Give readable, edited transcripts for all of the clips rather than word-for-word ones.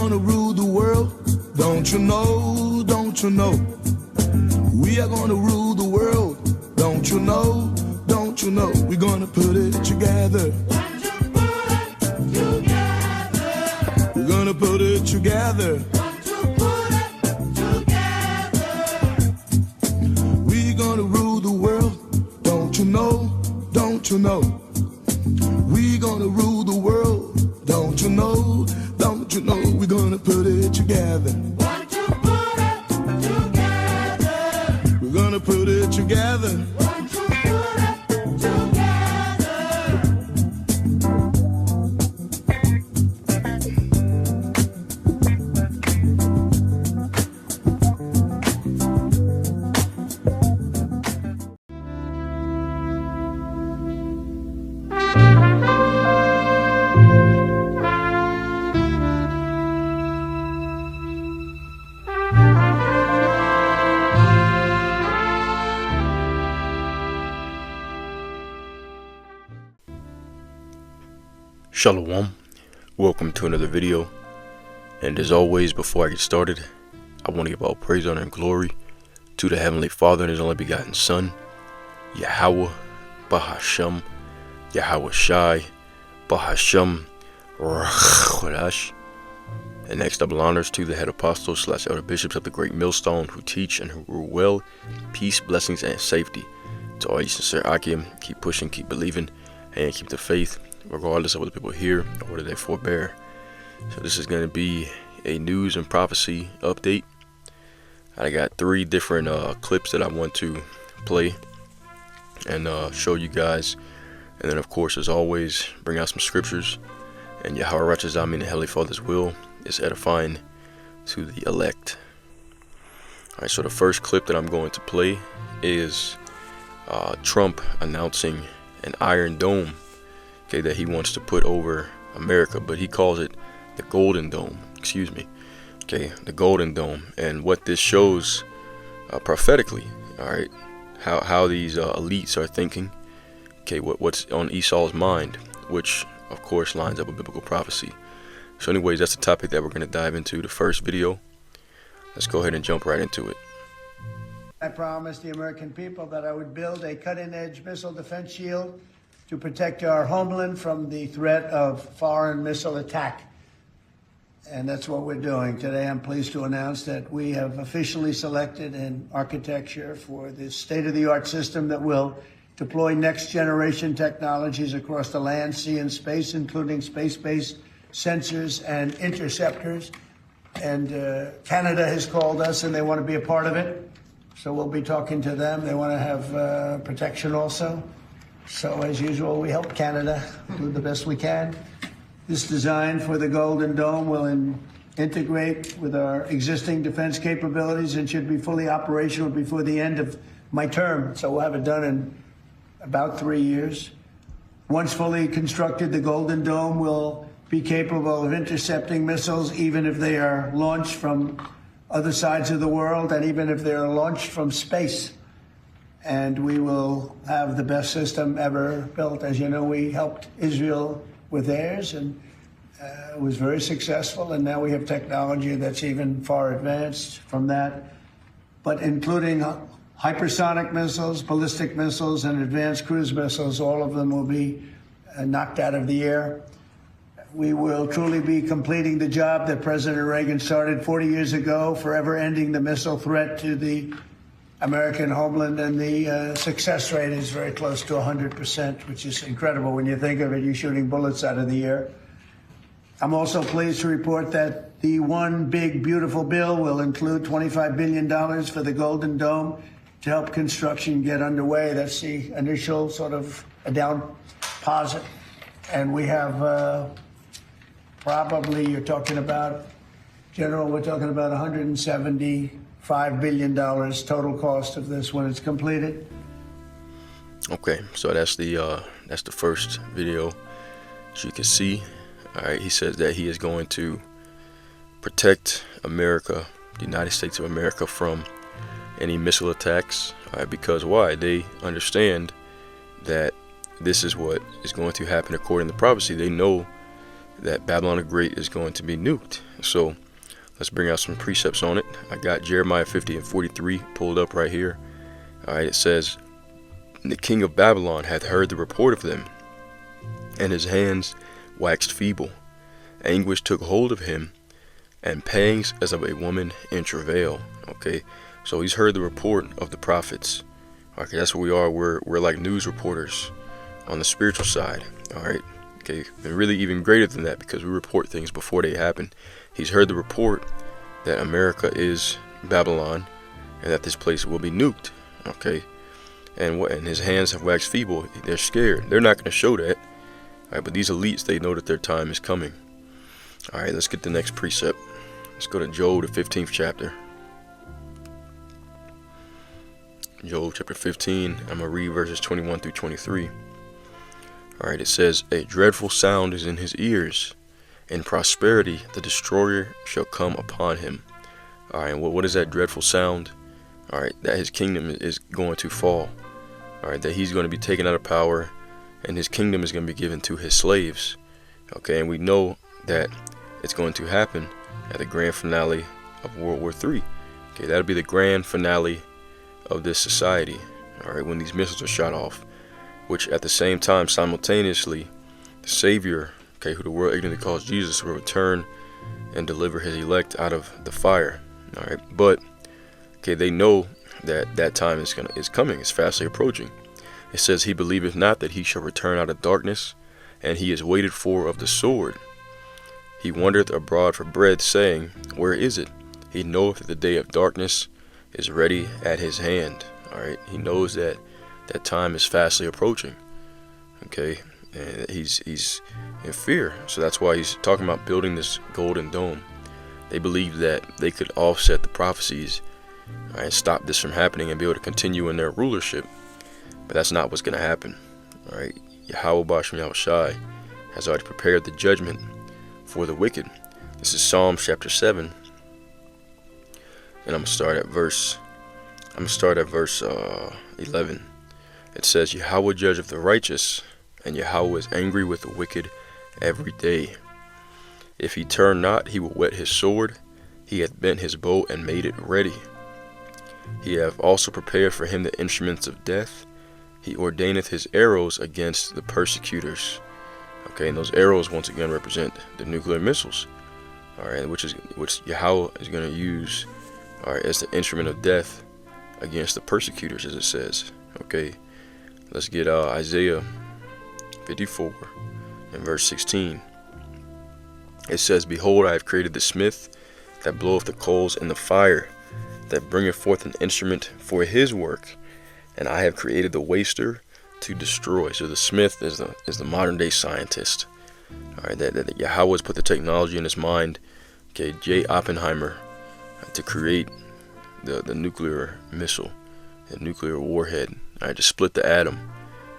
gonna rule the world. Don't you know? Don't you know? We are gonna rule the world. Don't you know? Don't you know? We're gonna put it together. We're gonna put it together. We're gonna rule the world. Don't you know? Don't you know? We're gonna rule the world. Don't you know? Don't you know? We're gonna put it together. We're gonna put it together. Shalom, welcome to another video, and as always, before I get started, I want to give all praise, honor, and glory to the Heavenly Father and His only begotten Son, Yahweh, Bahashem, Yahweh Shai, Bahashem, Rachodash. And next, double honors to the head apostles / elder bishops of the great millstone who teach and who rule well, peace, blessings, and safety. To all you sincere Akim, keep pushing, keep believing, and keep the faith, regardless of what the people hear or whether they forbear. So this is going to be a news and prophecy update. I got 3 different clips that I want to play and show you guys, and then of course, as always, bring out some scriptures. And Yahweh Rachazam, the Heavenly Father's will is edifying to the elect. Alright, so the first clip that I'm going to play is Trump announcing an Iron Dome, okay, that he wants to put over America, but he calls it the Golden Dome. Excuse me. Okay, the Golden Dome, and what this shows prophetically, all right, how these elites are thinking. Okay, what's on Esau's mind, which of course lines up with biblical prophecy. So, anyways, that's the topic that we're going to dive into. The first video. Let's go ahead and jump right into it. I promised the American people that I would build a cutting-edge missile defense shield to protect our homeland from the threat of foreign missile attack. And that's what we're doing. Today, I'm pleased to announce that we have officially selected an architecture for this state-of-the-art system that will deploy next-generation technologies across the land, sea, and space, including space-based sensors and interceptors. And Canada has called us, and they want to be a part of it. So we'll be talking to them. They want to have protection also. So, as usual, we help Canada do the best we can. This design for the Golden Dome will integrate with our existing defense capabilities and should be fully operational before the end of my term. So we'll have it done in about 3 years. Once fully constructed, the Golden Dome will be capable of intercepting missiles, even if they are launched from other sides of the world and even if they are launched from space. And we will have the best system ever built. As you know, we helped Israel with theirs, and it was very successful. And now we have technology that's even far advanced from that, but including hypersonic missiles, ballistic missiles, and advanced cruise missiles. All of them will be knocked out of the air. We will truly be completing the job that President Reagan started 40 years ago, forever ending the missile threat to the American homeland, and the success rate is very close to 100%, which is incredible when you think of it. You're shooting bullets out of the air. I'm also pleased to report that the One Big Beautiful Bill will include $25 billion for the Golden Dome to help construction get underway. That's the initial sort of a down deposit. And we have probably, you're talking about, General, we're talking about $175 billion total cost of this when it's completed. Okay, so that's the first video, as you can see. All right, he says that he is going to protect America, the United States of America, from any missile attacks. All right, because why? They understand that this is what is going to happen according to prophecy. They know that Babylon the Great is going to be nuked. So let's bring out some precepts on it. I got Jeremiah 50 and 43 pulled up right here. All right, it says, "The king of Babylon hath heard the report of them, and his hands waxed feeble. Anguish took hold of him, and pangs as of a woman in travail." Okay, so he's heard the report of the prophets. Okay, that's what we are. We're like news reporters on the spiritual side. All right, okay, and really even greater than that, because we report things before they happen. He's heard the report that America is Babylon, and that this place will be nuked. Okay, and his hands have waxed feeble. They're scared. They're not going to show that. All right, but these elites, they know that their time is coming. All right, let's get the next precept. Let's go to Job, the 15th chapter. Job chapter 15, I'm going to read verses 21 through 23. All right, it says, "A dreadful sound is in his ears. In prosperity the destroyer shall come upon him." All right, what is that dreadful sound? All right, that his kingdom is going to fall. All right, that he's going to be taken out of power, and his kingdom is going to be given to his slaves. Okay, and we know that it's going to happen at the grand finale of World War III. Okay, that'll be the grand finale of this society. All right, when these missiles are shot off, which at the same time, simultaneously, the Savior, okay, who the world ignorantly calls Jesus, will return and deliver his elect out of the fire. All right, but okay, they know that that time is coming. It's fastly approaching. It says, "He believeth not that he shall return out of darkness, and he is waited for of the sword. He wandereth abroad for bread, saying, Where is it? He knoweth that the day of darkness is ready at his hand." All right, he knows that that time is fastly approaching. Okay, and he's in fear. So that's why he's talking about building this golden dome. They believe that they could offset the prophecies, all right, and stop this from happening and be able to continue in their rulership. But that's not what's going to happen. All right, Yahweh Bashem Yahushai has already prepared the judgment for the wicked. This is Psalms chapter 7, and I'm gonna start at verse 11. It says, "Yahweh judgeth the righteous, and Yahweh is angry with the wicked every day. If he turn not, he will whet his sword. He hath bent his bow and made it ready. He hath also prepared for him the instruments of death. He ordaineth his arrows against the persecutors." Okay, and those arrows once again represent the nuclear missiles. All right, which Yahweh is going to use, all right, as the instrument of death against the persecutors, as it says. Okay, let's get Isaiah 54 and verse 16. It says, "Behold, I have created the smith that bloweth the coals in the fire, that bringeth forth an instrument for his work, and I have created the waster to destroy." So the smith is the modern day scientist. All right, that Yahweh has put the technology in his mind. Okay, J. Oppenheimer, to create the nuclear missile, the nuclear warhead. All right, to split the atom.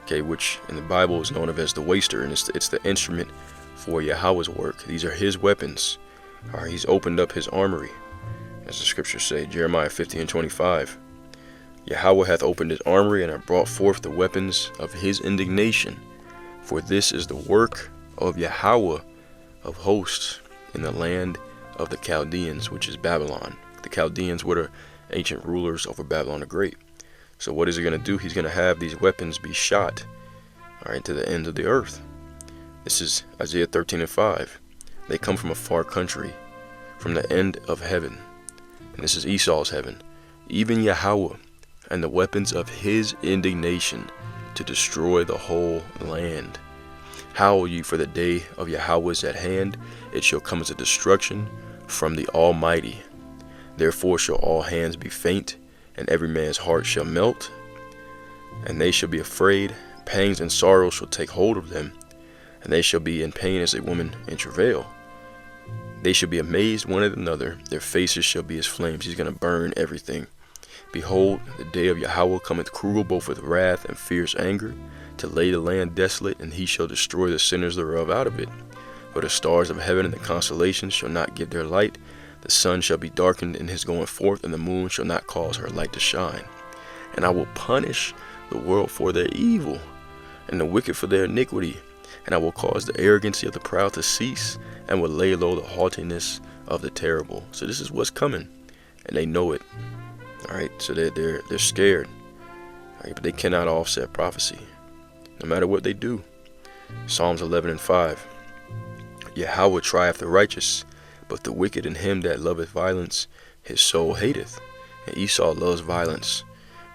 Okay, which in the Bible is known of as the waster, and it's the instrument for Yahweh's work. These are his weapons. All right, he's opened up his armory, as the scriptures say, Jeremiah 50 and 25. "Yahweh hath opened his armory, and hath brought forth the weapons of his indignation. For this is the work of Yahweh of hosts in the land of the Chaldeans," which is Babylon. The Chaldeans were the ancient rulers over Babylon the Great. So what is he going to do? He's going to have these weapons be shot, all right, to the ends of the earth. This is Isaiah 13 and 5. "They come from a far country, from the end of heaven." And this is Esau's heaven. "Even Yahweh, and the weapons of his indignation, to destroy the whole land. Howl ye, for the day of Yahweh is at hand. It shall come as a destruction from the Almighty. Therefore shall all hands be faint, and every man's heart shall melt. And they shall be afraid. Pangs and sorrows shall take hold of them, and they shall be in pain as a woman in travail. They shall be amazed one at another. Their faces shall be as flames." He's going to burn everything. "Behold, the day of Yahweh cometh cruel, both with wrath and fierce anger, to lay the land desolate, and he shall destroy the sinners thereof out of it. For the stars of heaven and the constellations shall not give their light. The sun shall be darkened in his going forth, and the moon shall not cause her light to shine. And I will punish the world for their evil, and the wicked for their iniquity. And I will cause the arrogancy of the proud to cease, and will lay low the haughtiness of the terrible. So this is what's coming, and they know it. All right, so they're scared. All right, but they cannot offset prophecy, no matter what they do. Psalms 11:5. Yahweh trieth the righteous, but the wicked and him that loveth violence, his soul hateth. And Esau loves violence.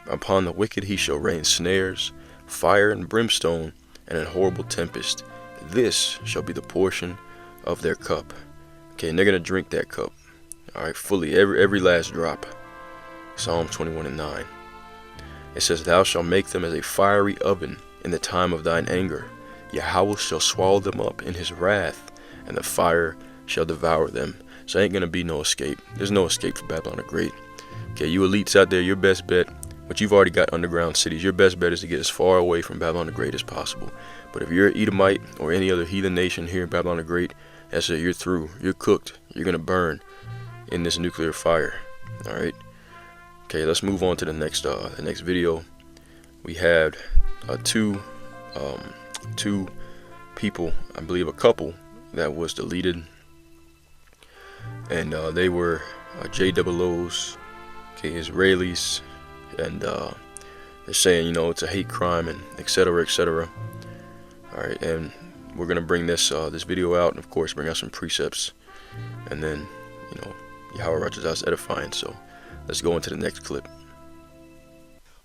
Upon the wicked he shall rain snares, fire and brimstone, and a horrible tempest. This shall be the portion of their cup. Okay, and they're going to drink that cup. All right, fully, every last drop. Psalm 21:9. It says, Thou shalt make them as a fiery oven in the time of thine anger. Yahweh shall swallow them up in his wrath, and the fire shall devour them. So ain't going to be no escape. There's no escape for Babylon the Great. Okay, you elites out there, your best bet, but you've already got underground cities. Your best bet is to get as far away from Babylon the Great as possible. But if you're an Edomite or any other heathen nation here in Babylon the Great, that's it. You're through. You're cooked. You're going to burn in this nuclear fire. All right. Okay, let's move on to the next video. We had two people, I believe a couple, that was deleted, and they were JOOs, okay, Israelis, and they're saying, you know, it's a hate crime and etc., etc. All right, and we're gonna bring this video out, and of course bring out some precepts, and then, you know, Yahweh righteous us edifying. So let's go into the next clip.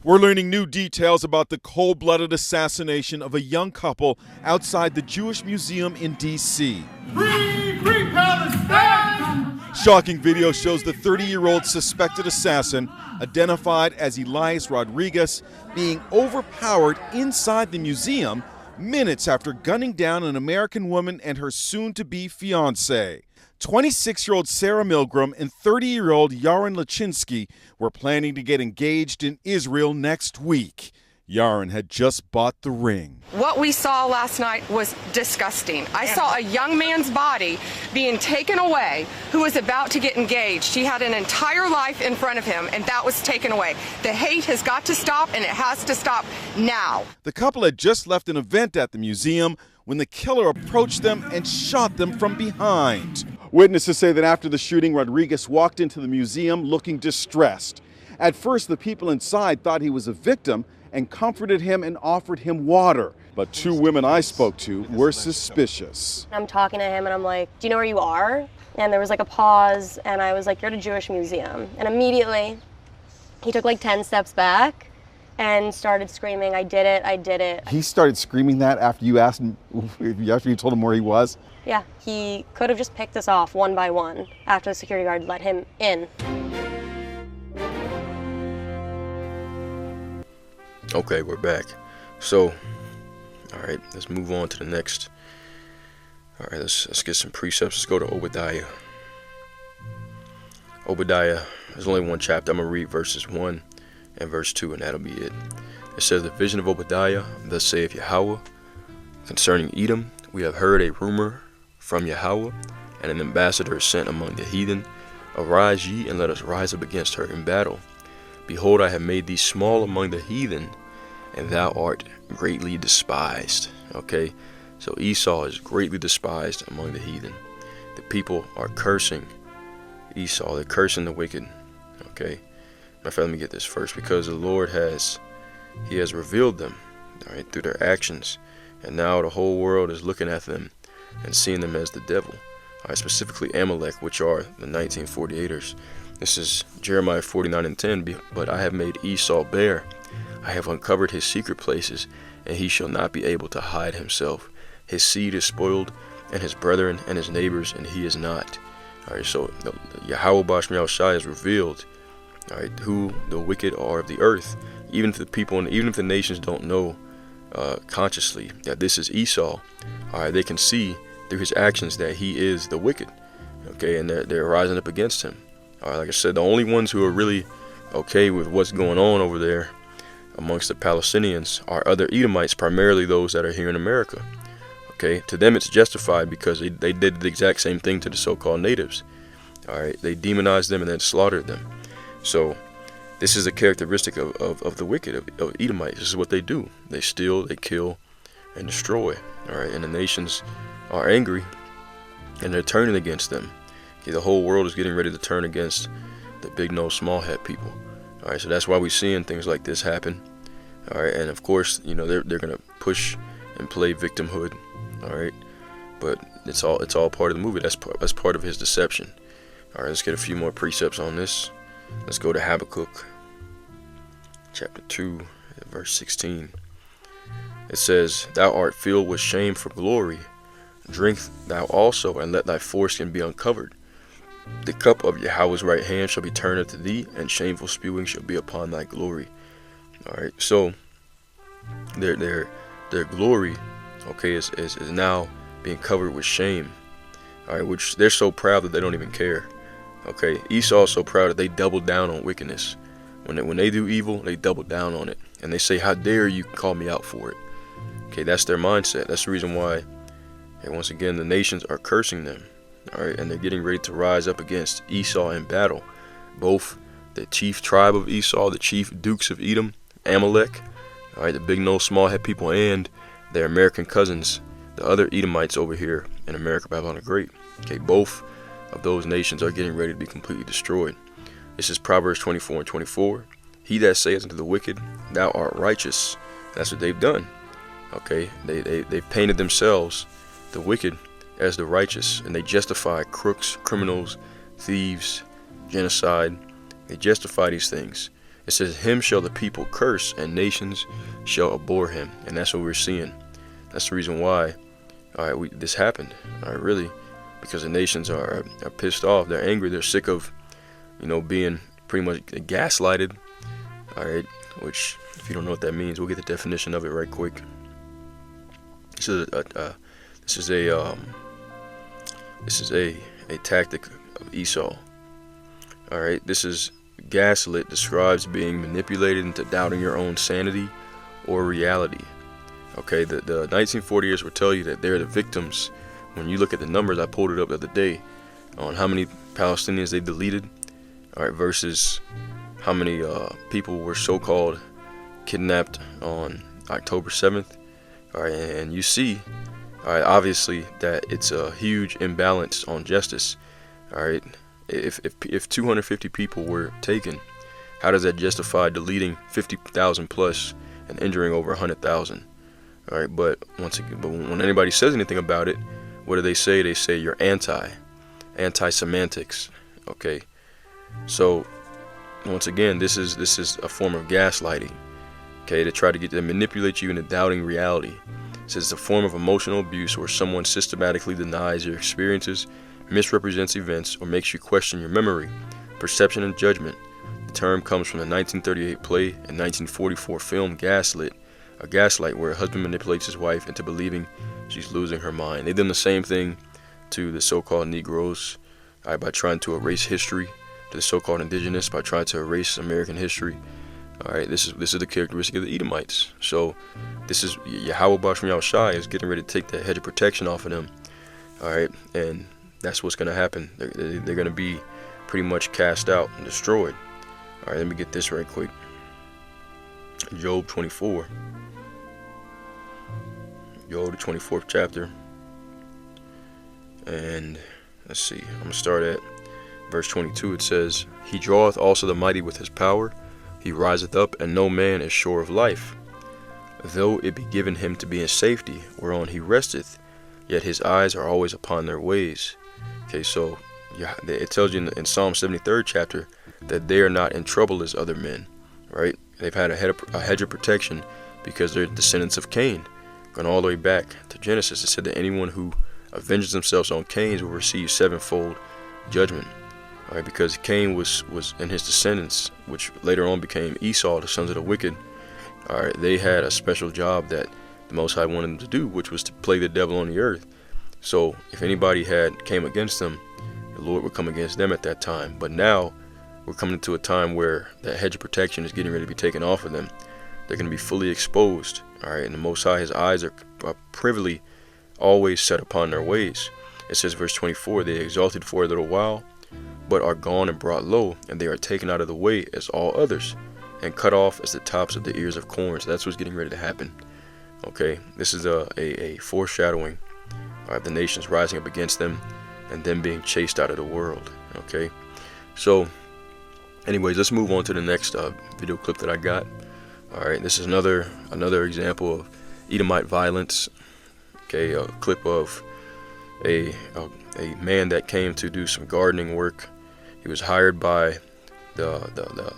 We're learning new details about the cold-blooded assassination of a young couple outside the Jewish Museum in D.C. Free Palestine! Shocking video shows the 30-year-old suspected assassin, identified as Elias Rodriguez, being overpowered inside the museum minutes after gunning down an American woman and her soon-to-be fiancé. 26-year-old Sarah Milgram and 30-year-old Yaron Lachinsky were planning to get engaged in Israel next week. Yaron had just bought the ring. What we saw last night was disgusting. I saw a young man's body being taken away who was about to get engaged. He had an entire life in front of him, and that was taken away. The hate has got to stop, and it has to stop now. The couple had just left an event at the museum when the killer approached them and shot them from behind. Witnesses say that after the shooting, Rodriguez walked into the museum looking distressed. At first, the people inside thought he was a victim and comforted him and offered him water. But two women I spoke to were suspicious. I'm talking to him and I'm like, do you know where you are? And there was like a pause and I was like, you're at a Jewish museum. And immediately he took like 10 steps back and started screaming, I did it, I did it. He started screaming that after you asked him, after you told him where he was? Yeah, he could have just picked us off one by one after the security guard let him in. Okay, we're back. So, all right, let's move on to the next. All right, let's get some precepts. Let's go to Obadiah. Obadiah, there's only one chapter. I'm going to read verses 1 and verse 2, and that'll be it. It says, The vision of Obadiah, thus saith Yahweh, concerning Edom, we have heard a rumor from Yahweh, and an ambassador is sent among the heathen. Arise ye, and let us rise up against her in battle. Behold, I have made thee small among the heathen, and thou art greatly despised. Okay, so Esau is greatly despised among the heathen. The people are cursing Esau. They're cursing the wicked. Okay, matter of fact, let me get this first, because the Lord has revealed them, all right, through their actions, and now the whole world is looking at them and seeing them as the devil. All right, specifically Amalek, which are the 1948ers. This is Jeremiah 49:10. But I have made Esau bare. I have uncovered his secret places, and he shall not be able to hide himself. His seed is spoiled, and his brethren and his neighbors, and he is not. All right, so the Yahweh Bashmiel Shai is revealed, all right, who the wicked are of the earth. Even if the people and even if the nations don't know consciously that this is Esau, all right, they can see through his actions that he is the wicked. Okay, and they're rising up against him. All right, like I said, the only ones who are really okay with what's going on over there amongst the Palestinians are other Edomites, primarily those that are here in America. Okay, to them it's justified because they did the exact same thing to the so-called natives. All right, they demonized them and then slaughtered them. So this is a characteristic of the wicked, of Edomites. This is what they do. They steal, they kill, and destroy. All right, and the nations are angry and they're turning against them. Okay, the whole world is getting ready to turn against the big nose small hat people. All right, so that's why we're seeing things like this happen. All right, and of course, you know, they're gonna push and play victimhood. All right, but it's all part of the movie. That's part of his deception. All right, let's get a few more precepts on this. Let's go to Habakkuk chapter 2, verse 16. It says, "Thou art filled with shame for glory. Drink thou also, and let thy foreskin be uncovered. The cup of Yahweh's right hand shall be turned unto thee, and shameful spewing shall be upon thy glory." All right, so their glory, okay, is now being covered with shame. All right, which they're so proud that they don't even care. Okay, Esau's so proud that they double down on wickedness. When they do evil, they double down on it, and they say, "How dare you call me out for it?" Okay, that's their mindset. That's the reason why, and once again, the nations are cursing them. All right, and they're getting ready to rise up against Esau in battle. Both the chief tribe of Esau, the chief dukes of Edom, Amalek, all right, the big nose small head people, and their American cousins, the other Edomites over here in America, Babylon the Great. Okay, both of those nations are getting ready to be completely destroyed. This is Proverbs 24 and 24. "He that saith unto the wicked, thou art righteous." That's what they've done. Okay, they've painted themselves, the wicked, as the righteous, and they justify crooks, criminals, thieves, genocide. They justify these things. It says, "Him shall the people curse, and nations shall abhor him." And that's what we're seeing. That's the reason why, all right, this happened. All right, really, because the nations are pissed off. They're angry. They're sick of, you know, being pretty much gaslighted. All right, which, if you don't know what that means, we'll get the definition of it right quick. This is a tactic of Esau. All right, this is gaslit, describes being manipulated into doubting your own sanity or reality. Okay, the 1940ers will tell you that they're the victims. When you look at the numbers, I pulled it up the other day on how many Palestinians they deleted, all right, versus how many people were so-called kidnapped on October 7th. All right, and you see, all right, obviously that it's a huge imbalance on justice. All right, if 250 people were taken, how does that justify deleting 50,000 plus and injuring over 100,000? All right, but when anybody says anything about it, what do they say? They say you're anti-semantics. Okay, so once again, this is a form of gaslighting. Okay, to try to manipulate you into doubting reality. It says it's a form of emotional abuse where someone systematically denies your experiences, misrepresents events, or makes you question your memory, perception, and judgment. The term comes from the 1938 play and 1944 film Gaslit, a gaslight where a husband manipulates his wife into believing she's losing her mind. They've done the same thing to the so-called Negroes, by trying to erase history, to the so-called indigenous by trying to erase American history. All right, this is the characteristic of the Edomites. So this is Yahweh Basham Yahushai is getting ready to take that hedge of protection off of them. All right, and that's what's going to happen. They're going to be pretty much cast out and destroyed. All right, let me get this right quick. Job 24. Job, the 24th chapter. And let's see, I'm going to start at verse 22. It says, "He draweth also the mighty with his power. He riseth up, and no man is sure of life. Though it be given him to be in safety, whereon he resteth, yet his eyes are always upon their ways." Okay, so it tells you in Psalm 73rd chapter that they are not in trouble as other men, right? They've had a hedge of protection because they're descendants of Cain. Going all the way back to Genesis, it said that anyone who avenges themselves on Cain will receive sevenfold judgment. All right, because Cain was and his descendants, which later on became Esau, the sons of the wicked. All right, they had a special job that the Most High wanted them to do, which was to play the devil on the earth. So if anybody came against them, the Lord would come against them at that time. But now we're coming to a time where that hedge of protection is getting ready to be taken off of them. They're going to be fully exposed. All right, and the Most High, his eyes are privily always set upon their ways. It says, verse 24, "They exalted for a little while, but are gone and brought low, and they are taken out of the way as all others, and cut off as the tops of the ears of corn." So that's what's getting ready to happen. Okay, this is a foreshadowing of the nations rising up against them and them being chased out of the world. Okay, so anyways, let's move on to the next video clip that I got. All right, this is another example of Edomite violence. Okay, a clip of a man that came to do some gardening work. He was hired by the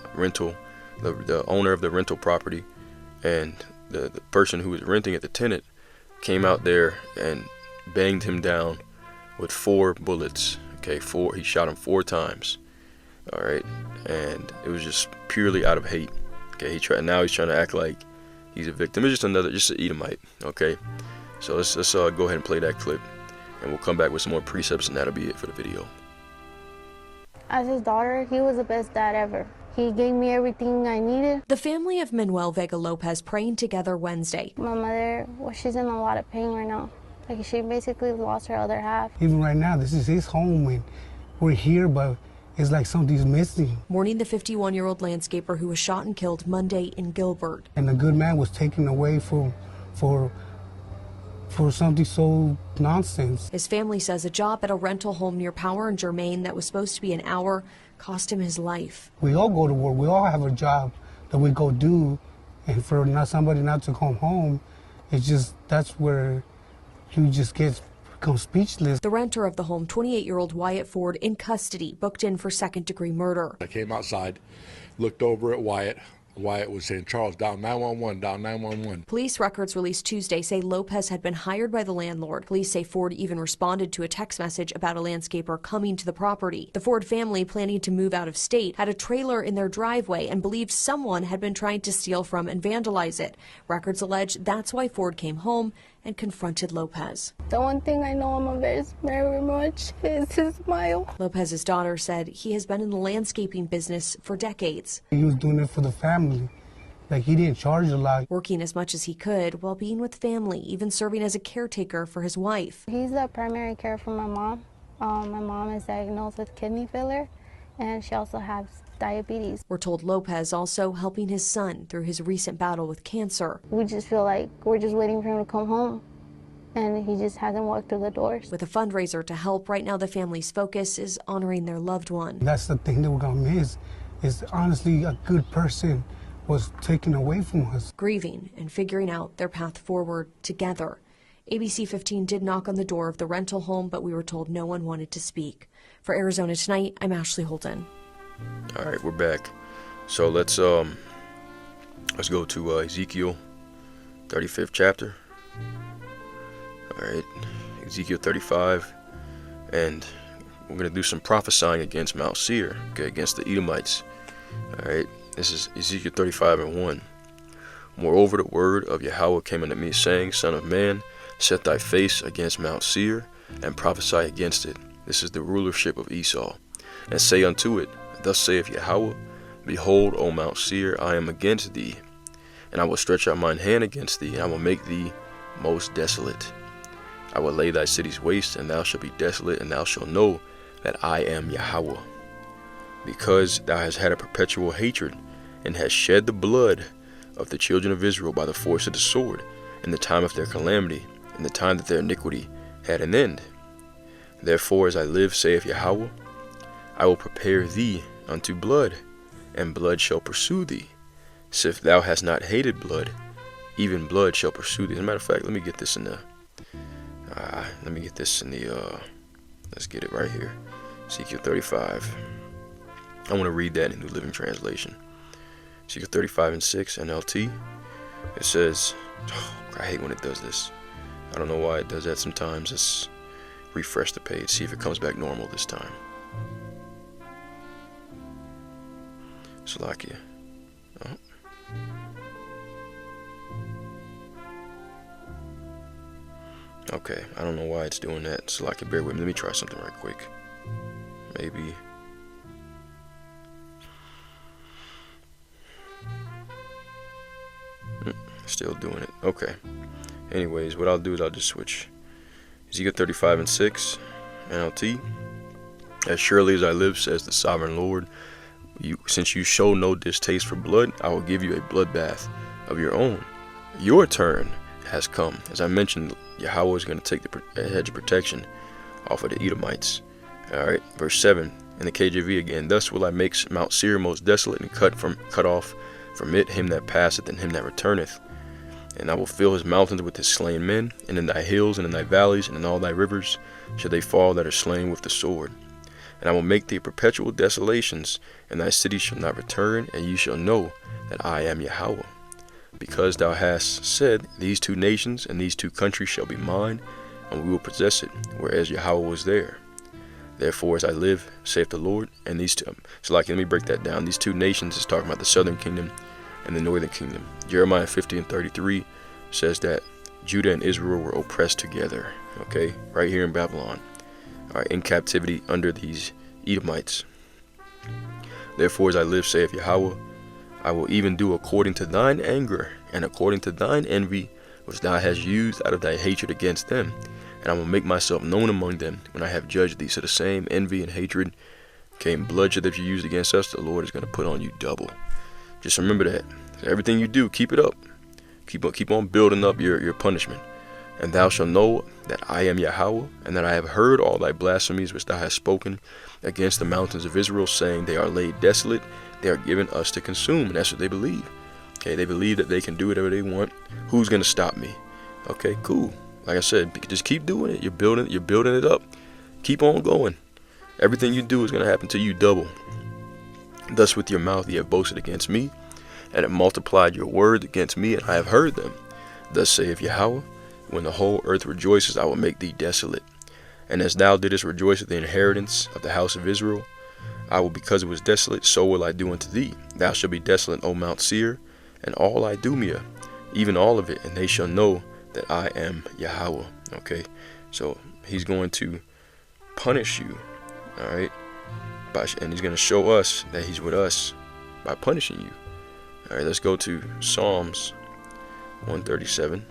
owner of the rental property, and the person who was renting it, the tenant, came out there and banged him down with 4 bullets. Okay, he shot him 4 times. All right, and it was just purely out of hate. Okay, now he's trying to act like he's a victim. It's just an Edomite. Okay, so let's go ahead and play that clip, and we'll come back with some more precepts, and that'll be it for the video. As his daughter, he was the best dad ever. He gave me everything I needed. The family of Manuel Vega Lopez praying together Wednesday. My mother, well, she's in a lot of pain right now. Like, she basically lost her other half. Even right now, this is his home, and we're here, but it's like something's missing. Mourning the 51-year-old landscaper who was shot and killed Monday in Gilbert. And the good man was taken away for something so nonsense. His family says a job at a rental home near Power and Germain that was supposed to be an hour cost him his life. We all go to work. We all have a job that we go do, and for somebody not to come home, it's just, that's where you just become speechless. The renter of the home, 28-year-old Wyatt Ford, in custody, booked in for second-degree murder. I came outside, looked over at Wyatt. Wyatt was saying, "Charles, down 911, down 911. Police records released Tuesday say Lopez had been hired by the landlord. Police say Ford even responded to a text message about a landscaper coming to the property. The Ford family, planning to move out of state, had a trailer in their driveway and believed someone had been trying to steal from and vandalize it. Records allege that's why Ford came home and confronted Lopez. The one thing I know him very much is his smile. Lopez's daughter said he has been in the landscaping business for decades. He was doing it for the family. Like, he didn't charge a lot. Working as much as he could while being with family, even serving as a caretaker for his wife. He's the primary care for my mom. My mom is diagnosed with kidney failure, and she also has diabetes. We're told Lopez also helping his son through his recent battle with cancer. We just feel like we're just waiting for him to come home, and he just hasn't walked through the doors. With a fundraiser to help, right now the family's focus is honoring their loved one. That's the thing that we're gonna miss, is honestly a good person was taken away from us. Grieving and figuring out their path forward together. ABC 15 did knock on the door of the rental home, but we were told no one wanted to speak. For Arizona Tonight, I'm Ashley Holden. All right, we're back. So let's go to Ezekiel 35th chapter. All right, Ezekiel 35, and we're gonna do some prophesying against Mount Seir, okay, against the Edomites. All right, this is Ezekiel 35:1. Moreover, the word of Yahweh came unto me, saying, Son of man, set thy face against Mount Seir, and prophesy against it. This is the rulership of Esau. And say unto it, Thus saith Yahweh, Behold, O Mount Seir, I am against thee, and I will stretch out mine hand against thee, and I will make thee most desolate. I will lay thy cities waste, and thou shalt be desolate, and thou shalt know that I am Yahweh. Because thou hast had a perpetual hatred, and hast shed the blood of the children of Israel by the force of the sword, in the time of their calamity, in the time that their iniquity had an end. Therefore, as I live, saith Yahweh, I will prepare thee unto blood, and blood shall pursue thee. So if thou hast not hated blood, even blood shall pursue thee. As a matter of fact, let me get this in the, let's get it right here. Ezekiel 35. I want to read that in New Living Translation. Ezekiel 35:6 NLT. It says, oh, I hate when it does this. I don't know why it does that sometimes. Let's refresh the page, see if it comes back normal this time. Salakia. Oh. Okay, I don't know why it's doing that. Salakia, bear with me. Let me try something right quick. Maybe. Still doing it. Okay. Anyways, what I'll do is I'll just switch. Ezekiel 35:6 NLT. As surely as I live, says the sovereign Lord, since you show no distaste for blood, I will give you a bloodbath of your own. Your turn has come. As I mentioned, Yahweh is going to take the hedge of protection off of the Edomites. All right, verse 7 in the KJV again. Thus will I make Mount Seir most desolate, and cut off from it him that passeth and him that returneth. And I will fill his mountains with his slain men, and in thy hills and in thy valleys and in all thy rivers shall they fall that are slain with the sword. And I will make thee perpetual desolations, and thy cities shall not return, and ye shall know that I am Yahweh. Because thou hast said, these two nations and these two countries shall be mine, and we will possess it, whereas Yahweh was there. Therefore, as I live, saith the Lord, and these two, so like, let me break that down. These two nations is talking about the southern kingdom and the northern kingdom. Jeremiah 50 and 33 says that Judah and Israel were oppressed together, okay, right here in Babylon. All right, in captivity under these Edomites. Therefore, as I live, saith Yahweh, I will even do according to thine anger and according to thine envy, which thou hast used out of thy hatred against them. And I will make myself known among them when I have judged thee. So the same envy and hatred, okay, and bloodshed that you used against us, the Lord is going to put on you double. Just remember that. So everything you do, keep it up. Keep on building up your punishment. And thou shalt know that I am Yahweh, and that I have heard all thy blasphemies which thou hast spoken against the mountains of Israel, saying, they are laid desolate, they are given us to consume. And that's what they believe. Okay, they believe that they can do whatever they want. Who's going to stop me? Okay, cool. Like I said, just keep doing it. You're building it up. Keep on going. Everything you do is going to happen to you double. Thus with your mouth ye have boasted against me, and have multiplied your words against me, and I have heard them. Thus saith Yahweh, when the whole earth rejoices, I will make thee desolate. And as thou didst rejoice at the inheritance of the house of Israel, I will, because it was desolate, so will I do unto thee. Thou shalt be desolate, O Mount Seir, and all Idumea, even all of it, and they shall know that I am Yahweh. Okay, so he's going to punish you, all right, and he's going to show us that he's with us by punishing you. All right, let's go to Psalms 137.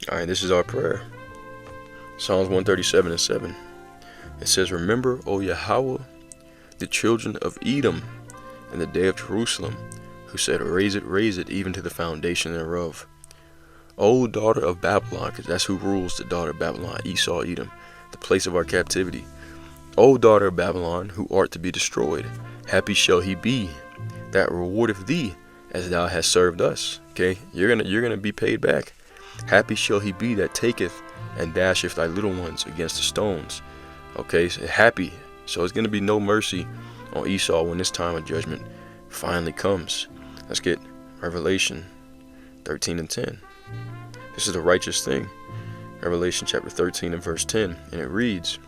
All right, this is our prayer. Psalms 137 and 7. It says, remember, O Yahweh, the children of Edom, in the day of Jerusalem, who said, raise it, even to the foundation thereof. O daughter of Babylon, because that's who rules the daughter of Babylon, Esau, Edom, the place of our captivity. O daughter of Babylon, who art to be destroyed, happy shall he be that rewardeth thee as thou hast served us. Okay, you're gonna be paid back. Happy shall he be that taketh and dasheth thy little ones against the stones. Okay, so happy. So it's gonna be no mercy on Esau when this time of judgment finally comes. Let's get Revelation 13 and 10. This is the righteous thing. Revelation chapter 13 and verse 10. And it reads,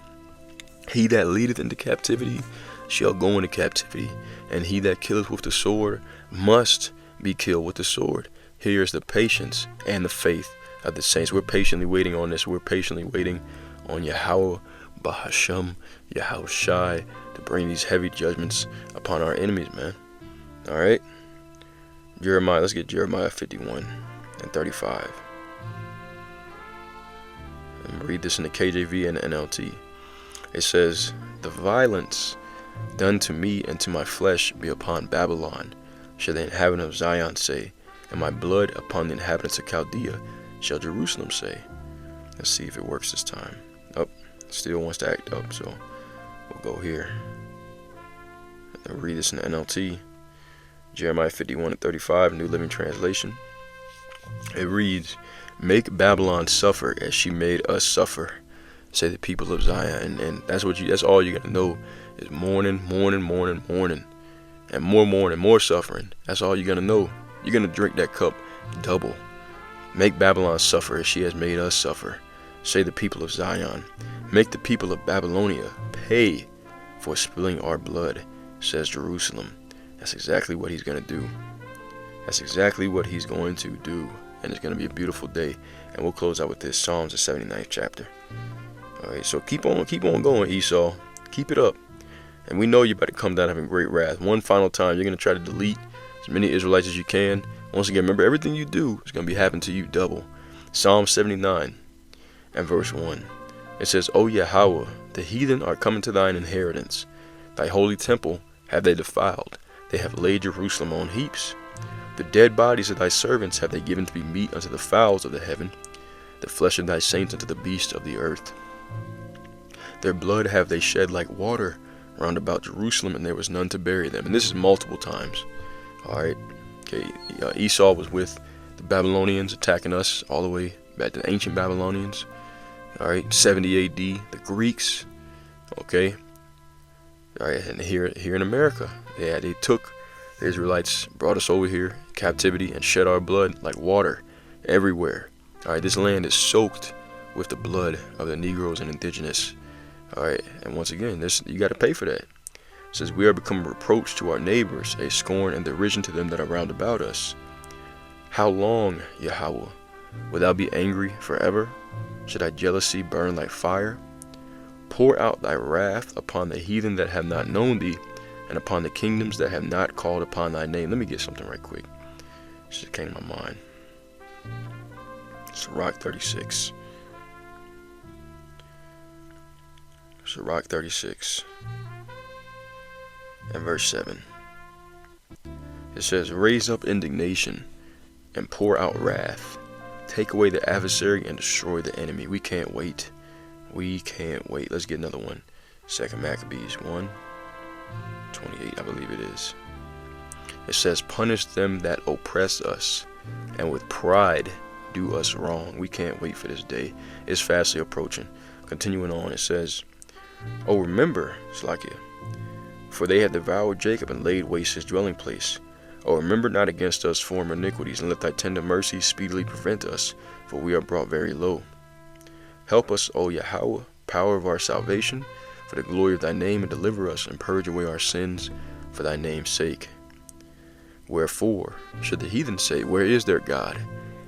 he that leadeth into captivity shall go into captivity, and he that killeth with the sword must be killed with the sword. Here is the patience and the faith of the saints. We're patiently waiting on this. We're patiently waiting on Yahweh Bahasham, Yahweh Shai, to bring these heavy judgments upon our enemies, man. All right, Jeremiah. Let's get Jeremiah 51 and 35. And read this in the KJV and the NLT. It says, the violence done to me and to my flesh be upon Babylon, shall the inhabitant of Zion say, and my blood upon the inhabitants of Chaldea, shall Jerusalem say. Let's see if it works this time. Oh, still wants to act up, so we'll go here and read this in the NLT. Jeremiah 51 and 35, New Living Translation. It reads, make Babylon suffer as she made us suffer, say the people of Zion. And that's all you're gonna know is mourning, mourning, mourning, mourning, and more mourning, more suffering. That's all you're gonna know. You're gonna drink that cup double. Make Babylon suffer as she has made us suffer, say the people of Zion. Make the people of Babylonia pay for spilling our blood, says Jerusalem. That's exactly what he's gonna do. That's exactly what he's going to do. And it's gonna be a beautiful day. And we'll close out with this, Psalms, the 79th chapter. All right, so keep on going, Esau. Keep it up. And we know you're about to come down having great wrath. One final time, you're going to try to delete as many Israelites as you can. Once again, remember, everything you do is going to be happening to you double. Psalm 79 and verse 1. It says, O Yahweh, the heathen are coming to thine inheritance. Thy holy temple have they defiled. They have laid Jerusalem on heaps. The dead bodies of thy servants have they given to be meat unto the fowls of the heaven, the flesh of thy saints unto the beasts of the earth. Their blood have they shed like water round about Jerusalem, and there was none to bury them. And this is multiple times. Alright, okay, Esau was with the Babylonians attacking us all the way back to the ancient Babylonians. Alright, 70 AD, the Greeks. Okay, alright, and here in America, yeah, they took the Israelites, brought us over here, captivity, and shed our blood like water everywhere. Alright, this land is soaked with the blood of the Negroes and indigenous. Alright, and once again, you got to pay for that. It says, we are become a reproach to our neighbors, a scorn and derision to them that are round about us. How long, Yahweh, wilt thou be angry forever? Should thy jealousy burn like fire? Pour out thy wrath upon the heathen that have not known thee, and upon the kingdoms that have not called upon thy name. Let me get something right quick. This just came to my mind. Sirach 36. Sirach 36 and verse 7. It says, raise up indignation and pour out wrath. Take away the adversary and destroy the enemy. We can't wait. We can't wait. Let's get another one. 2 Maccabees 1:28, I believe it is. It says, punish them that oppress us, and with pride do us wrong. We can't wait for this day. It's fastly approaching. Continuing on, it says, oh, remember, Slakia, for they have devoured Jacob and laid waste his dwelling place. Oh, remember not against us former iniquities, and let thy tender mercies speedily prevent us, for we are brought very low. Help us, O Yahweh, power of our salvation, for the glory of thy name, and deliver us, and purge away our sins for thy name's sake. Wherefore should the heathen say, where is their God?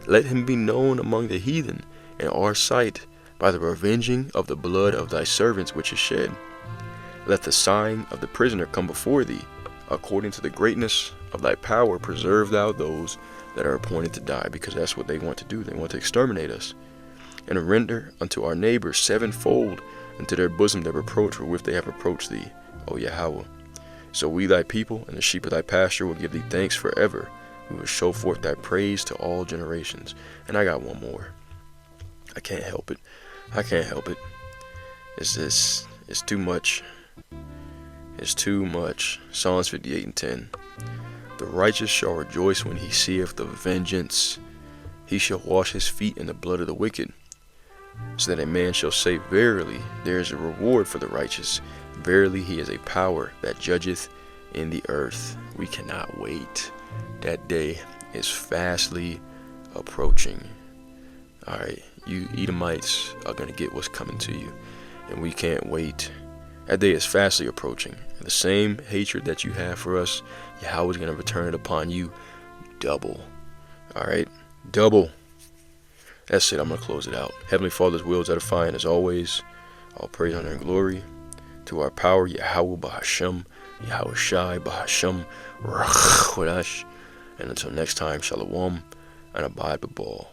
Let him be known among the heathen in our sight, by the revenging of the blood of thy servants which is shed. Let the sighing of the prisoner come before thee. According to the greatness of thy power, preserve thou those that are appointed to die, because that's what they want to do. They want to exterminate us. And render unto our neighbors sevenfold into their bosom their reproach wherewith they have approached thee, O Yahweh. So we thy people and the sheep of thy pasture will give thee thanks forever. We will show forth thy praise to all generations. And I got one more. I can't help it. I can't help it. It's too much. It's too much. Psalms 58:10. The righteous shall rejoice when he seeth the vengeance. He shall wash his feet in the blood of the wicked. So that a man shall say, verily, there is a reward for the righteous. Verily, he is a power that judgeth in the earth. We cannot wait. That day is fastly approaching. Alright, you Edomites are going to get what's coming to you. And we can't wait. That day is fastly approaching. And the same hatred that you have for us, Yahweh is going to return it upon you double. Alright? Double. That's it. I'm going to close it out. Heavenly Father's will is edifying as always. All praise, honor, and glory to our power, Yahweh Bahashem, Yahweh Shai Bahashem, Rach Kodash. And until next time, Shalom, and abide b'ball.